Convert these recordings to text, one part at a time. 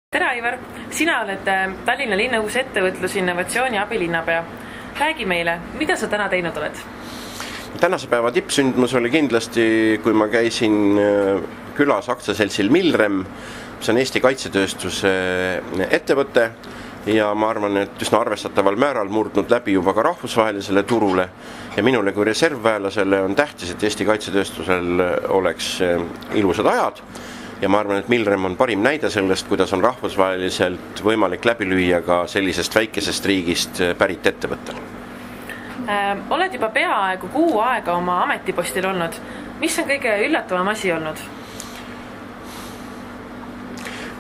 Tere Aivar, sina oled Tallinna linna uus ettevõtlusinnovatsiooni abilinnapea. Räägi meile, mida sa täna teinud oled? Tänase päeva tippsündmus oli kindlasti, kui ma käisin külas aktsiaseltsil Milrem, mis on Eesti kaitsetööstuse ettevõte ja ma arvan, et üsna arvestataval määral murdnud läbi juba ka rahvusvahelisele turule ja minule kui reservväelasele on tähtis, et Eesti kaitsetööstusel oleks ilusad ajad. Ja ma arvan, et Milrem on parim näide sellest, kuidas on rahvusvaheliselt võimalik läbi lüüa ka sellisest väikesest riigist pärit ettevõttel. Oled juba peaaegu 6 aega oma ametipostil olnud. Mis on kõige üllatavam asi olnud?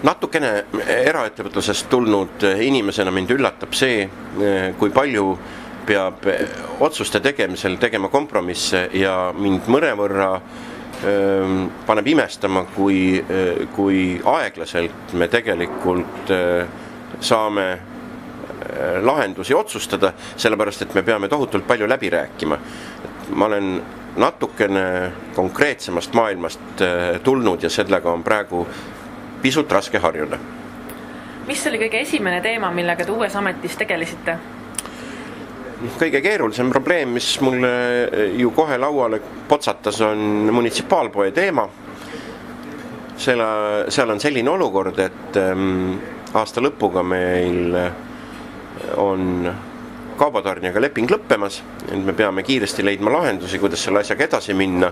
Natukene eraettevõtlusest tulnud inimesena mind üllatab see, kui palju peab otsuste tegemisel tegema kompromisse ja mind mõnevõrra paneb imestama, kui aeglaselt me tegelikult saame lahendusi otsustada, sellepärast et me peame tohutult palju läbi rääkima. Ma olen natukene konkreetsemast maailmast tulnud ja sellega on praegu pisut raske harjuda. Mis oli kõige esimene teema, millega te uues ametis tegelesite? Kõige keerulisem probleem, mis mulle ju kohe lauale potsatas, on munitsipaalpoe teema. Seal on selline olukord, et aasta lõpuga meil on kaubatarnijaga leping lõppemas, et me peame kiiresti leidma lahendusi, kuidas selle asjaga edasi minna,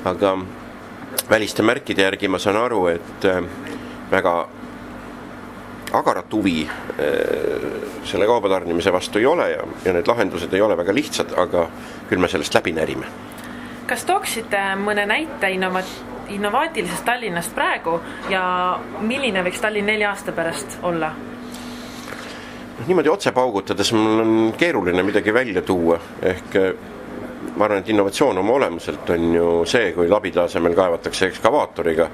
aga väliste märkide järgi ma saan aru, et väga agarat huvi selle kaubatarnimise vastu ei ole ja need lahendused ei ole väga lihtsad, aga küll me sellest läbi närime. Kas tooksite mõne näite innovaatilisest Tallinnast praegu ja milline võiks Tallinn 4 aasta pärast olla? Niimoodi otse paugutades mul on keeruline midagi välja tuua, ehk ma arvan, et innovatsioon oma olemuselt on ju see, kui labida asemel kaevatakse ekskavaatoriga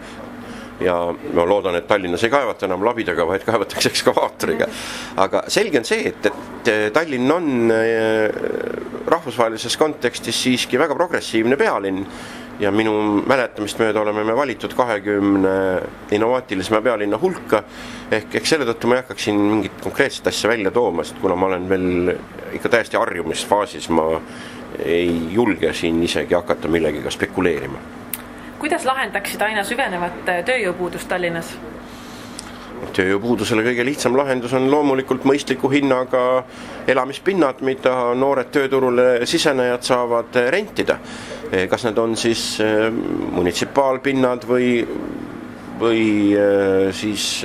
ja ma loodan, et Tallinnas ei kaevata enam labidaga, vaid kaevatakse ekskavaatoriga. Aga selge on see, et Tallinn on rahvusvahelises kontekstis siiski väga progressiivne pealinn ja minu mäletamist mööda oleme me valitud 20 innovaatilisema pealinna hulka, ehk selle tõttu ma ei hakkaks siin mingit konkreetset asja välja tooma, sest kuna ma olen veel ikka täiesti harjumisfaasis, ma ei julge siin isegi hakata millegiga spekuleerima. Kuidas lahendaksid aina süvenevat tööjõupuudust Tallinnas? Tööjõupuudusele kõige lihtsam lahendus on loomulikult mõistliku hinnaga elamispinnad, mida noored tööturule sisenejad saavad rentida. Kas need on siis munitsipaalpinnad või siis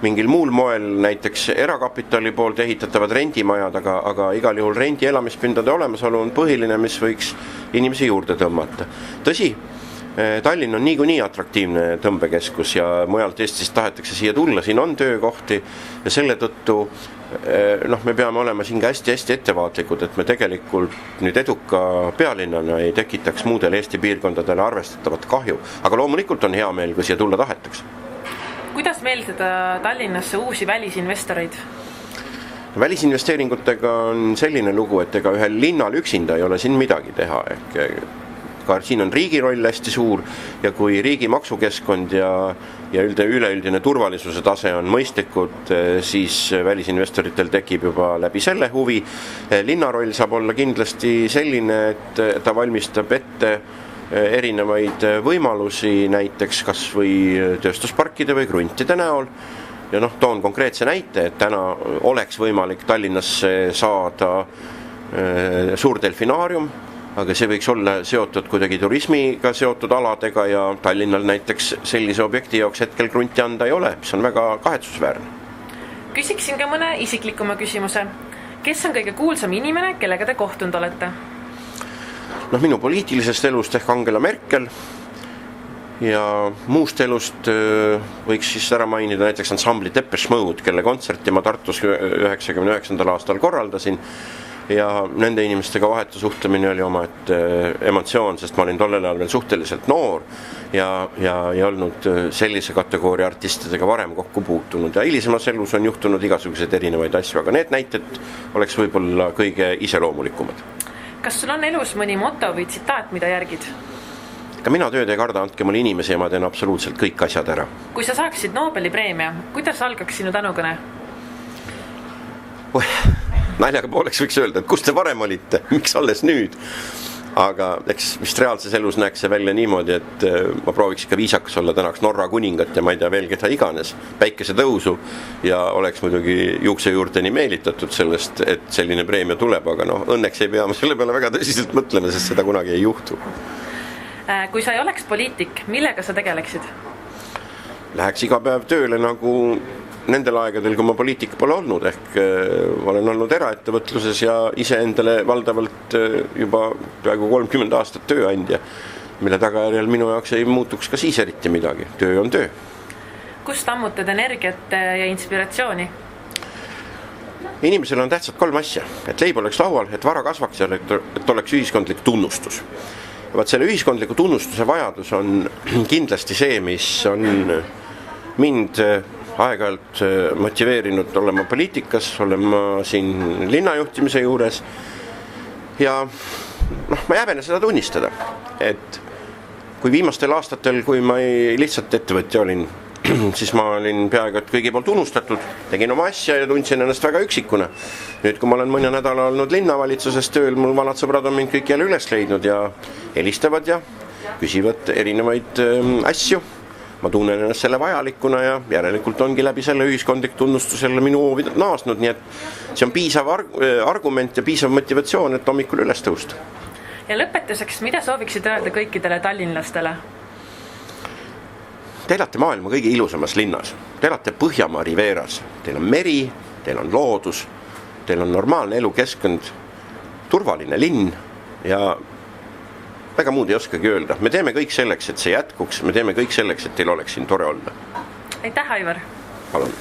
mingil muul moel, näiteks erakapitali poolt ehitatavad rendimajad, aga igal juhul rendi elamispindade olemasolu on põhiline, mis võiks inimesi juurde tõmmata. Tõsi, Tallinn on niikuinii atraktiivne tõmbekeskus ja mujalt Eestist tahetakse siia tulla, siin on töökohti ja selle tõttu me peame olema siin ka hästi ettevaatlikud, et me tegelikult nüüd eduka pealinnana ei tekitaks muudele Eesti piirkondadele arvestatavat kahju, aga loomulikult on hea meel, kui siia tulla tahetakse. Kuidas meeldida Tallinnasse uusi välisinvestoreid? Välisinvesteeringutega on selline lugu, et ega ühel linnal üksinda ei ole siin midagi teha, ehk siin on riigi roll hästi suur ja kui riigi maksukeskkond ja üleüldine turvalisuse tase on mõistlikud, siis välisinvestoritel tekib juba läbi selle huvi. Linna roll saab olla kindlasti selline, et ta valmistab ette erinevaid võimalusi, näiteks kas või tööstusparkide või kruntide näol. Ja toon konkreetse näite, et täna oleks võimalik Tallinnasse saada suur delfinaarium, aga see võiks olla seotud kuidagi turismiga seotud aladega ja Tallinnal näiteks sellise objekti jaoks hetkel krunti anda ei ole, mis on väga kahetsusväärne. Küsiksin ka mõne isiklikuma küsimuse. Kes on kõige kuulsam inimene, kellega te kohtunud olete? Minu poliitilisest elust ehk Angela Merkel ja muust elust võiks siis ära mainida näiteks ansambli Depeche Mode, kelle kontserti ma Tartus 99. aastal korraldasin. Ja nende inimestega vahetu suhtlemine oli oma emotsioon, sest ma olin tollel ajal veel suhteliselt noor ja ei olnud sellise kategooria artistidega varem kokku puutunud ja hilisemas elus on juhtunud igasuguseid erinevaid asju, aga need näited oleks võib-olla kõige iseloomulikumad. Kas sul on elus mõni moto või tsitaat, mida järgid? ka mina tööd ei karda, andke mulle inimesi ja ma teen absoluutselt kõik asjad ära. Kui sa saaksid Nobeli preemia, kuidas algaks sinu tänukõne? Naljaga pooleks võiks öelda, et kus te varem olite, miks alles nüüd? Aga eks vist reaalses elus näeks see välja niimoodi, et ma prooviks ikka viisakas olla, tänaks Norra kuningat ja ma ei tea veel keda iganes, päikese tõusu ja oleks muidugi juukse juurteni meelitatud sellest, et selline preemia tuleb, aga õnneks ei pea ma selle peale väga tõsiselt mõtlema, sest seda kunagi ei juhtu. Kui sa ei oleks poliitik, millega sa tegeleksid? Läheks iga päev tööle nagu nendel aegadel, kui ma poliitik pole olnud, ehk olen olnud eraettevõtluses ja iseendale valdavalt juba peaaegu 30 aastat tööandja, mille tagajärjel minu jaoks ei muutuks ka siis eriti midagi. Töö on töö. Kust ammutad energiat ja inspiratsiooni? Inimesel on tähtsad 3 asja. Et leib oleks laual, et vara kasvaks ja et oleks ühiskondlik tunnustus. Vaat selle ühiskondliku tunnustuse vajadus on kindlasti see, mis on mind aeg-ajalt motiveerinud olema poliitikas, olema siin linnajuhtimise juures ja ma ei häbene seda tunnistada, et kui viimastel aastatel, kui ma lihtsalt ettevõtja olin, siis ma olin peaaegu et kõigi poolt unustatud, tegin oma asja ja tundsin ennast väga üksikuna. Nüüd, kui ma olen mõne nädala olnud linnavalitsuses tööl, mul vanad sõbrad on mind kõik jälle üles leidnud ja helistavad ja küsivad erinevaid asju. Ma tunnen ennast selle vajalikuna ja järelikult ongi läbi selle ühiskondlik tunnustusele minu hoovi naasnud, nii et see on piisav argument ja piisav motivatsioon, et hommikul üles tõusta. Ja lõpetuseks, mida sooviksid öelda kõikidele tallinlastele? Te elate maailma kõige ilusamas linnas. Te elate Põhjamaa riveeras. Teil on meri, teil on loodus, teil on normaalne elukeskkond, turvaline linn ja väga muud ei oskagi öelda. Me teeme kõik selleks, et see jätkuks, me teeme kõik selleks, et teil oleks siin tore olla. Aitäh, Aivar! Palun!